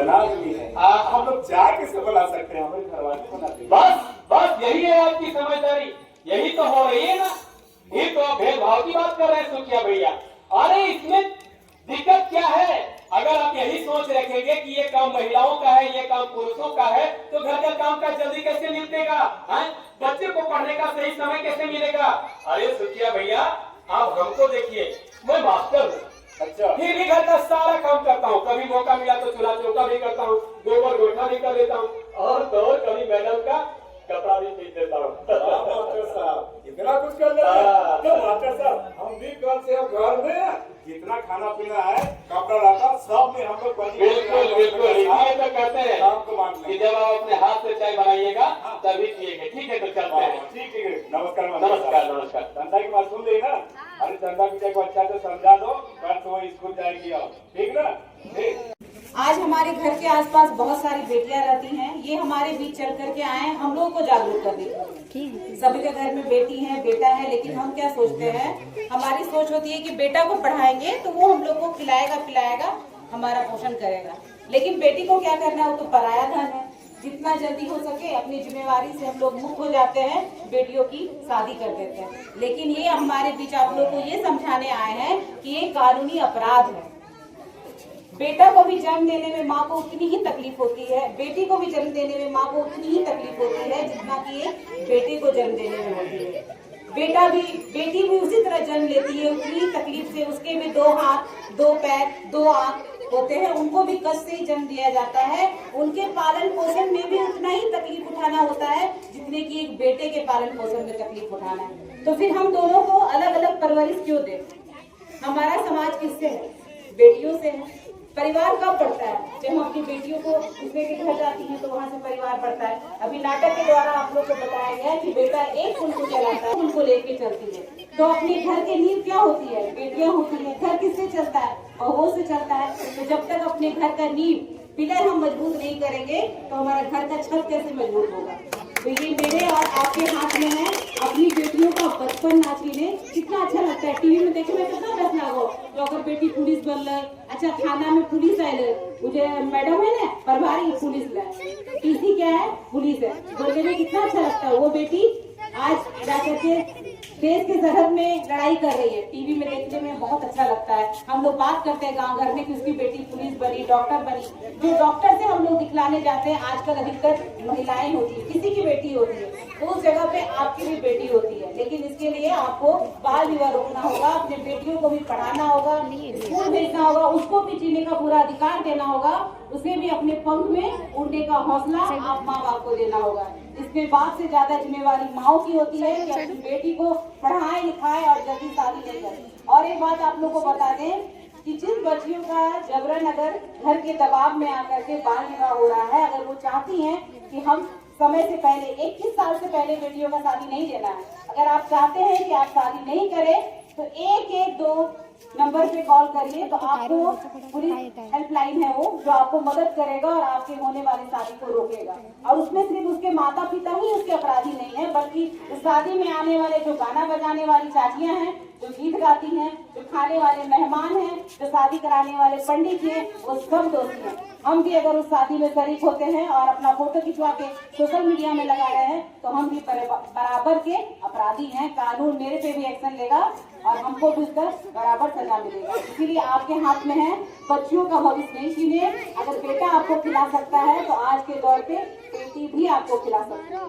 बना ली है। हम लोग जाके से बुला सकते हैं, हमारे घर वाले बनाते हैं। बस बस यही है आपकी समझदारी, यही तो हो रही है ना। ये तो भेदभाव की बात कर रहे हैं सुखिया भैया। अरे इसमें दिक्कत क्या है? अगर आप यही सोच रखेंगे कि ये काम महिलाओं का है, ये काम पुरुषों का है, तो घर का काम का जल्दी कैसे निपटेगा? बच्चे को पढ़ने का सही समय कैसे मिलेगा? अरे सुखिया भैया, आप हमको देखिए, मैं मास्टर हूँ, अच्छा, फिर भी घर का सारा काम करता हूँ। कभी मौका मिला तो चूल्हा चौका भी करता हूँ, गोबर गोइठा भी कर लेता हूँ, और तो कभी मैडम का कपड़ा भी सीख देता हूँ। मास्टर साहब इतना कुछ कर लेते हैं? तो मास्टर साहब हम भी कल से अब घर में जितना खाना पीना है, कपड़ा लाता सब में हम लोग बिल्कुल बिल्कुल ये तो कहते हैं आपको बांट कि लेंगे। जब आप अपने हाथ से चाय बनाइएगा तभी पिएंगे। ठीक है, तो चलते हैं। ठीक है, नमस्कार नमस्कार नमस्कार। चंदा की बात सुन ली ना? अरे चंदा पिता को अच्छा से समझा दो, कल तो वो स्कूल जाएगी। अब ठीक ना? ठीक। आज हमारे घर के आसपास बहुत सारी बेटियां रहती हैं। ये हमारे बीच चल करके आए हैं हम लोगों को जागरूक करने के लिए। सभी के घर में बेटी है, बेटा है, लेकिन हम क्या सोचते हैं, हमारी सोच होती है कि बेटा को पढ़ाएंगे तो वो हम लोग को खिलाएगा पिलाएगा, हमारा पोषण करेगा। लेकिन बेटी को क्या करना है, वो तो पराया धन है। जितना जल्दी हो सके अपनी जिम्मेवारी से हम लोग मुक्त हो जाते हैं, बेटियों की शादी कर देते हैं। लेकिन ये हमारे बीच आप लोग को ये समझाने आए हैं कि ये कानूनी अपराध है। बेटा को भी जन्म देने में माँ को उतनी ही तकलीफ होती है, बेटी को भी जन्म देने में माँ को उतनी ही तकलीफ होती है जितना कि एक बेटे को जन्म देने में होती है। बेटी भी उसी तरह जन्म लेती है, उतनी ही तकलीफ से। उसके भी 2 हाथ 2 पैर 2 आंख होते हैं, उनको भी कष्ट से ही जन्म दिया जाता है। उनके पालन पोषण में भी उतना ही तकलीफ उठाना होता है जितने की एक बेटे के पालन पोषण में तकलीफ उठाना है। तो फिर हम दोनों को अलग अलग परवरिश क्यों दें? हमारा समाज किससे है? बेटियों से है। परिवार कब बढ़ता है? जब हम अपनी बेटियों को दूसरे के घर जाती हैं तो वहाँ से परिवार बढ़ता है। अभी नाटक के द्वारा आप लोग को बताया गया कि बेटा एक पुल को चलाता है, पुल को लेके चलती है। तो अपने घर की नींव क्या होती है? बेटियां होती है। घर किससे चलता है? बहुओं से चलता है। तो जब तक अपने घर का नींव पिलर हम मजबूत नहीं करेंगे तो हमारा घर का छत कैसे मजबूत होगा? तो ये मेरे और आपके हाथ में है। अपनी बेटियों का बचपन नाचीने कितना अच्छा लगता है, टीवी में देखने में कितना बेस्ट लागो। तो अगर बेटी पुलिस बन ले, अच्छा थाना में पुलिस आए, मुझे मैडम है ना प्रभारी पुलिस ले, टीसी क्या है? पुलिस है, बोलने में कितना अच्छा लगता है। वो बेटी आज जाकर के देश के सरहद में लड़ाई कर रही है, टीवी में देखने में बहुत अच्छा लगता है। हम लोग बात करते हैं गांव घर में कि उसकी बेटी पुलिस बनी, डॉक्टर बनी। जो डॉक्टर से हम लोग दिखलाने जाते हैं आजकल अधिकतर महिलाएं होती है, किसी की बेटी होती है, तो उस जगह पे आपकी भी बेटी होती है। लेकिन इसके लिए आपको बाल विवाह रोकना होगा, अपने बेटियों को भी पढ़ाना होगा, स्कूल भेजना होगा, उसको भी जीने का पूरा अधिकार देना होगा, उसे भी अपने पंख में उड़ने का हौसला आप माँ बाप को देना होगा। इसमें बाप से ज्यादा जिम्मेवारी माओ की होती है कि अपनी बेटी को पढ़ाए लिखाए और जल्दी शादी नहीं करें। और एक बात आप लोग को बता दें कि जिन बच्चियों का जबरन अगर घर के दबाव में आकर के बाल विवाह हो रहा है, अगर वो चाहती हैं कि हम समय से पहले 21 साल से पहले बेटियों का शादी नहीं देना है, अगर आप चाहते हैं कि आप शादी नहीं करें तो 112 नंबर पे कॉल करिए। तो आपको पुलिस हेल्पलाइन है वो, जो आपको मदद करेगा और आपके होने वाली शादी को रोकेगा। और उसमें सिर्फ उसके माता पिता ही उसके अपराधी नहीं है, बल्कि उस शादी में आने वाले जो गाना बजाने वाली चाचियां हैं, जो गीत गाती हैं, जो खाने वाले मेहमान हैं, जो शादी कराने वाले पंडित हैं, वो सब दोषी हैं। हम भी अगर उस शादी में शरीक होते हैं और अपना फोटो खिंचवा के सोशल मीडिया में लगा रहे हैं तो हम भी बराबर के अपराधी हैं। कानून मेरे पे भी एक्शन लेगा और हमको भी उसका बराबर सजा मिलेगा। इसीलिए आपके हाथ में है, बच्चियों का भविष्य नहीं छीने। अगर बेटा आपको खिला सकता है तो आज के दौर पे बेटी भी आपको खिला सकती है।